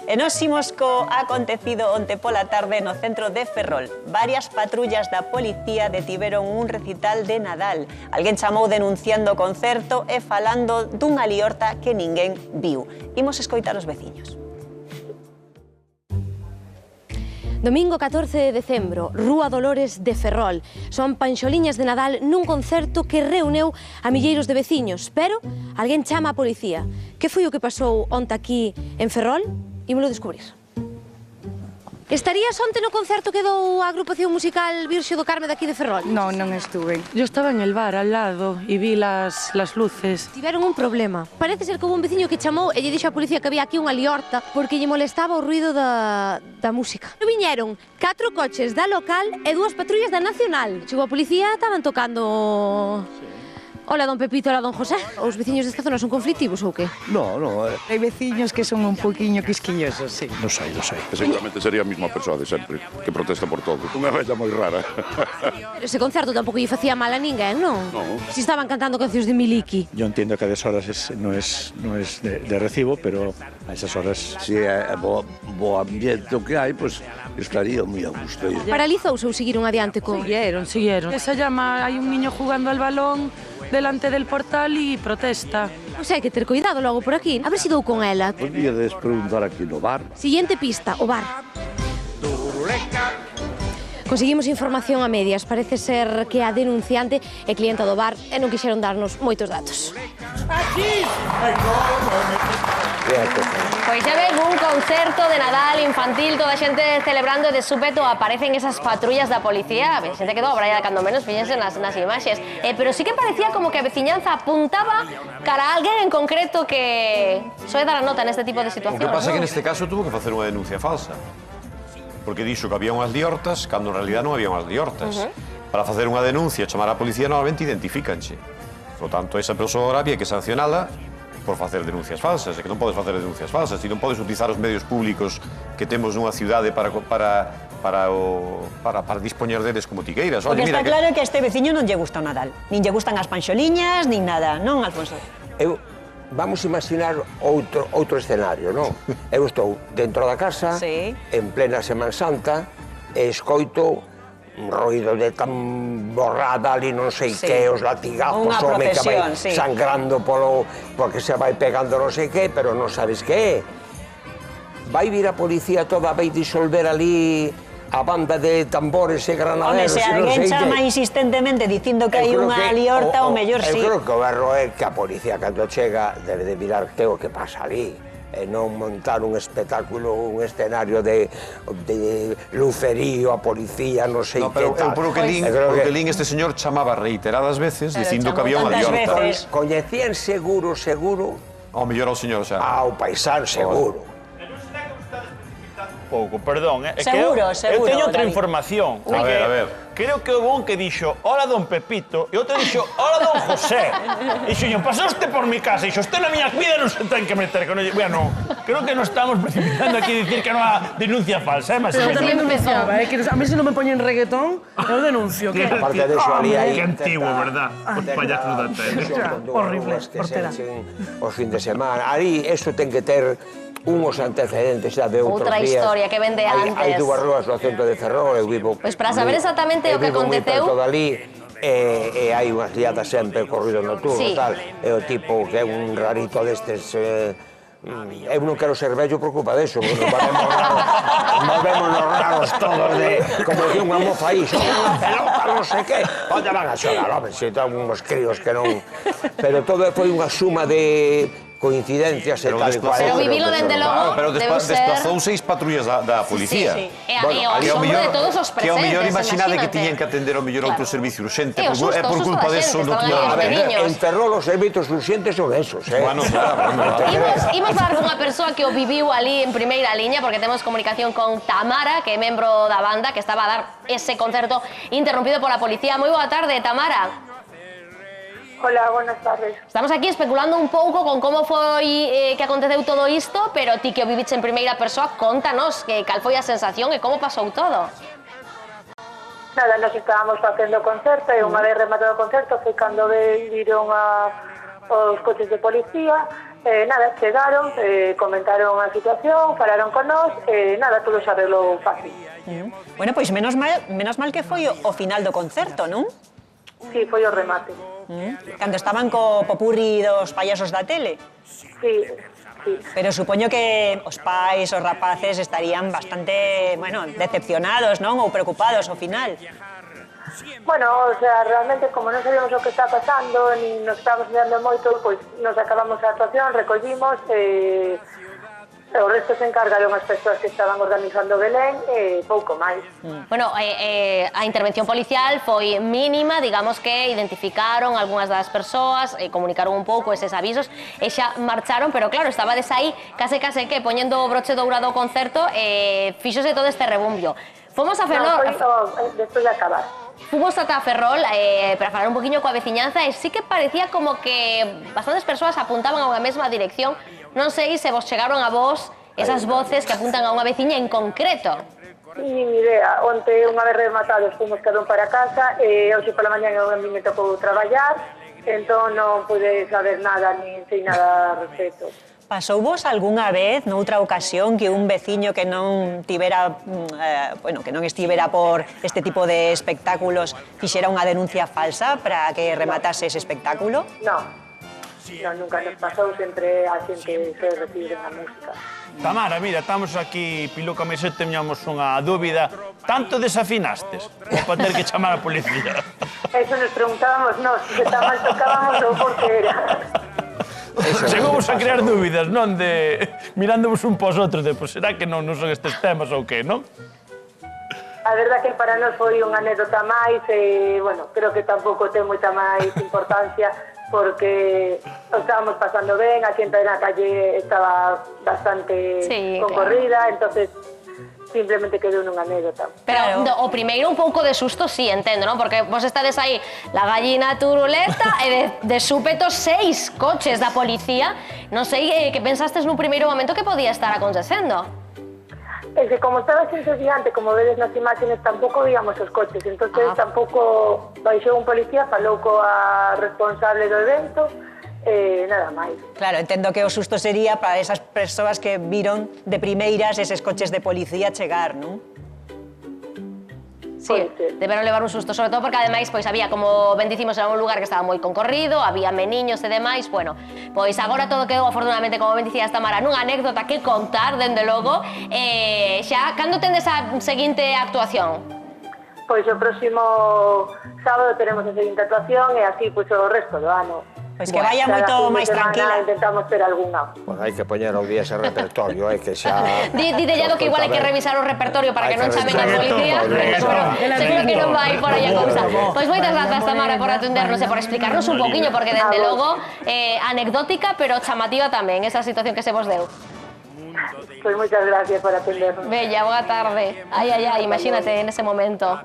E nos imos co acontecido onte pola tarde no centro de Ferrol. Varias patrullas da policía detiveron un recital de Nadal. Alguén chamou denunciando o concerto e falando dunha liorta que ninguén viu. Imos escoitar os veciños. Domingo 14 de decembro, Rúa Dolores de Ferrol. Son panxoliñas de Nadal nun concerto que reuneu a milleiros de veciños, pero alguén chama a policía. Que foi o que pasou onte aquí en Ferrol? Ímolo descubrir. Estarías onte no concerto que dou a agrupación musical Virxe do Carme daqui de Ferrol? No, non estuve. Yo estaba en el bar al lado e vi las luces. Tiveron un problema. Parece ser que houve un veciño que chamou e lle dixo á policía que había aquí unha liorta porque lle molestaba o ruido da música. E viñeron 4 coches da local e 2 patrullas da nacional. Chegou a policía, estaban tocando... Hola, don Pepito, hola, don José. Os veciños desta zona son conflictivos ou que? No, no. Hai veciños que son un poquinho quisquillosos, sí. No sei. Seguramente sería a mesma persoa de sempre, que protesta por todo. Unha vella moi rara. Pero ese concerto tampouco lle facía mal a ninguén, non? No. Si estaban cantando cancións de Miliki. Yo entiendo que a deshoras no es de recibo, pero a esas horas... Si é bo ambiente o que hai, pois estaría moi a gusto. Paralizouse ou seguiron adiante co... Siguieron. Esa llama, hai un niño jugando al balón delante del portal e protesta. O sea, hai que ter cuidado logo por aquí. A ver si dou con ela. Podíades preguntar aquí no bar. Siguiente pista, o bar. Conseguimos información a medias. Parece ser que a denunciante é clienta do bar e non quixeron darnos moitos datos. Pois xa ven un concerto de Nadal infantil, toda a xente celebrando e de súpeto aparecen esas patrullas da policía. A xente quedou abraiada cando menos, fíxense nas imaxes. Pero sí que parecía como que a veciñanza apuntaba cara a alguén en concreto que soe dar a nota neste tipo de situacións. O que pasa é que neste caso tuvo que facer unha denuncia falsa. Porque dixo que había unhas liortas, cando en realidad non había unhas liortas. Para facer unha denuncia e chamar a policía, normalmente identifícanche. Por tanto, esa persoa había que sancionala por facer denuncias falsas, e que non podes facer denuncias falsas, e non podes utilizar os medios públicos que temos nunha cidade para dispoñer deles como ti queiras. Porque está claro que a este veciño non lle gusta o Nadal. Nin lle gustan as panxoliñas, nin nada, non, Alfonso? Vamos a imaginar outro escenario, non? Eu estou dentro da casa, en plena Semana Santa, e escoito un ruido de tamborrada ali non sei que, os latigazos, o home que vai sangrando porque se vai pegando non sei que, pero non sabes que é. Vai vir a policía toda, vai disolver ali a banda de tambores e granaderos. Home, se alguén chama insistentemente dicindo que hai unha liorta, o mellor sí. Eu creo que o erro é que a policía cando chega debe de mirar que o que pasa ali. E non montar un espectáculo, un escenario de lucerío, a policía, non sei que tal. Pero por o que lín este señor chamaba reiteradas veces dicindo que había unha liorta. Coñecían seguro, ao mellor ao señor xa. Ao paisán seguro. Pouco, perdón, é que eu teño outra información. A ver. Creo que houve un que dixo hola don Pepito e outro dixo hola don José. E dixo, pasou usted por mi casa, e dixo, usted na miña vida non se ten que meter. Bueno, creo que non estamos precipitando aquí a dicir que non há denuncia falsa, mas... Pero tamén pensaba, que a mí se non me poñen reggaetón, eu denuncio. Aparte de eso, ali hai... Que antigo, verdad? Os payasos da tele. Horrible, portera. Os fin de semana. Ali, eso ten que ter unhos antecedentes xa de outros días. Outra historia que vende antes. Hai dúas ruas no centro de Ferrol, eu vivo... Pois para saber exactamente o que aconteceu... Eu vivo moi perto dali, e hai unhas liadas sempre co ruido nocturno, tal. É o tipo que é un rarito destes... Eu non quero ser vello por culpa deso, porque nos vemos raros todos de... Como que unha moza aí, son unha pelota, non sei que... Onde van a xogar, home, se ten uns críos que non... Pero todo foi unha suma de... coincidencias e tal e cual. Pero vivilo dende logo, pero desplazou 6 patrullas da policía. E ao asombro de todos os presentes, que ao mellor imaginade que tiñan que atender ao mellor outro servicio urxente, é por culpa deso non tiñan. A ver, en Ferrol os servicios urxentes son esos, Bueno, claro. Imos dar unha persoa que o viviu ali en primeira liña, porque temos comunicación con Tamara, que é membro da banda, que estaba a dar ese concerto interrompido pola policía. Moi boa tarde, Tamara. Hola, buenas tardes. Estamos aquí especulando un pouco con como foi que aconteceu todo isto, pero ti que o viviche en primeira persoa, contanos cal foi a sensación e como pasou todo. Nada, nos estábamos facendo concerto e unha vez rematado o concerto foi cando viron os coches de policía Nada, chegaron, comentaron a situación, falaron con nós, nada, todo se arreglou fácil. Bueno, pois menos mal que foi o final do concerto, non? Sí, foi o remate. Cando estaban co popurri dos payasos da tele. Sí, sí. Pero supoño que os pais, os rapaces estarían bastante, bueno, decepcionados, non? Ou preocupados ao final. Bueno, o sea, realmente como non sabíamos o que está pasando, ni nos estábamos mirando moito, pois nos acabamos a actuación, recollimos, o resto se encargaron as persoas que estaban organizando Belén, pouco máis. Bueno, a intervención policial foi mínima, digamos que identificaron algunhas das persoas, comunicaron un pouco eses avisos e xa marcharon, pero claro, estabades aí case que poñendo o broche dourado ao concerto, fíxose todo este rebumbio. Fomos a Ferrol... Despois de acabar. Fomos ata Ferrol para falar un poquinho coa veciñanza e sí que parecía como que bastantes persoas apuntaban a unha mesma dirección. Non sei se vos chegaron a vos esas voces que apuntan a unha veciña en concreto. Nin idea. Onte, unha vez rematados, fomos cada un para casa e hoxe pola mañá a mí me tocou traballar, entón non pude saber nada, nin sei nada al respecto. Pasouvos algunha vez, noutra ocasión, que un veciño que non tivera, bueno, que non estivera por este tipo de espectáculos fixera unha denuncia falsa para que rematase ese espectáculo? Non, nunca nos pasou, sempre a xente se recibe na música. Tamara, mira, estamos aquí, Piluca e Mesete, teñamos unha dúbida. Tanto desafinastes para ter que chamar a policía? Eso nos preguntábamos nós, se está mal tocábamos ou por que era. Chegamos a crear dúbidas, non? De mirándovos un pos outros, de, pois será que non son estes temas ou que, non? A verdad que para nós foi unha anécdota máis e, bueno, creo que tampouco ten moita máis importancia porque o estábamos pasando ben, a xente na calle estaba bastante concorrida, entonces simplemente quedou nunha anécdota. Pero o primeiro un pouco de susto, sí, entendo, non? Porque vos estades aí la gallina turuleta e de súpeto 6 coches da policía. Non sei que pensastes nun primeiro momento que podía estar acontecendo. Es que como estaba xente diante, como vedes nas imágenes, tampouco víamos os coches, entonces tampouco baixou un policía, falou coa responsable do evento, nada máis. Claro, entendo que o susto sería para esas persoas que viron de primeiras eses coches de policía chegar, non? Sí, deberon levar un susto, sobre todo porque ademais pois había, como ben dicimos, era un lugar que estaba moi concorrido, había meniños e demais, bueno, pois agora todo quedou afortunadamente, como ben dicías Tamara, nunha anécdota que contar, dende logo. Xa, cando tendes a seguinte actuación? Pois o próximo sábado teremos a seguinte actuación e así pois o resto do ano. Pois que vaya moito máis tranquila. Intentamos ter algunha. Pois hai que poñer ao día ese repertorio, que xa... Dite llado que igual hai que revisar o repertorio para que non chamen a policía. Seguro que non vai por aí a cousa. Pois moitas grazas, Tamara, por atendernos e por explicarnos un poquinho, porque dende logo anecdótica, pero chamativa tamén, esa situación que se vos deu. Pois moitas gracias por atendernos. Bella, boa tarde. Ai, imagínate en ese momento.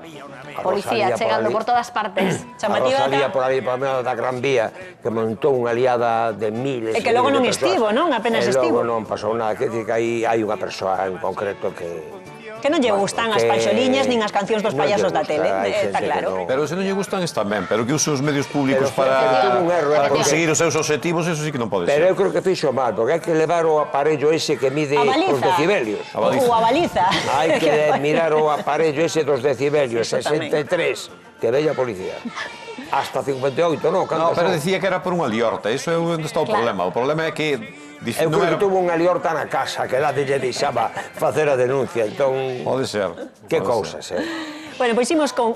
Policía chegando por todas partes. A Rosalía por ali, por medio da Gran Vía, que montou unha liada de miles... E que logo non estivo, non? Apenas estivo. E logo non pasou nada, que hai unha persoa en concreto que... Que non lle gustan as paixoliñas nin as cancións dos payasos da tele, está claro. Pero se non lle gustan están ben, pero que use os medios públicos para conseguir os seus objetivos, eso sí que non pode ser. Pero eu creo que fixo mal, porque hai que levar o aparello ese que mide os decibelios. Ou a baliza. Hai que mirar o aparello ese dos decibelios, 63, que veía a policía. Hasta 58, non? No, pero decía que era por unha liorta, iso é onde está o problema. O problema é que... Eu creo que tuvo unha liorta na casa, que dade lle deixaba facer a denuncia, entón... Pode ser. Que cousas, Bueno, pois imos con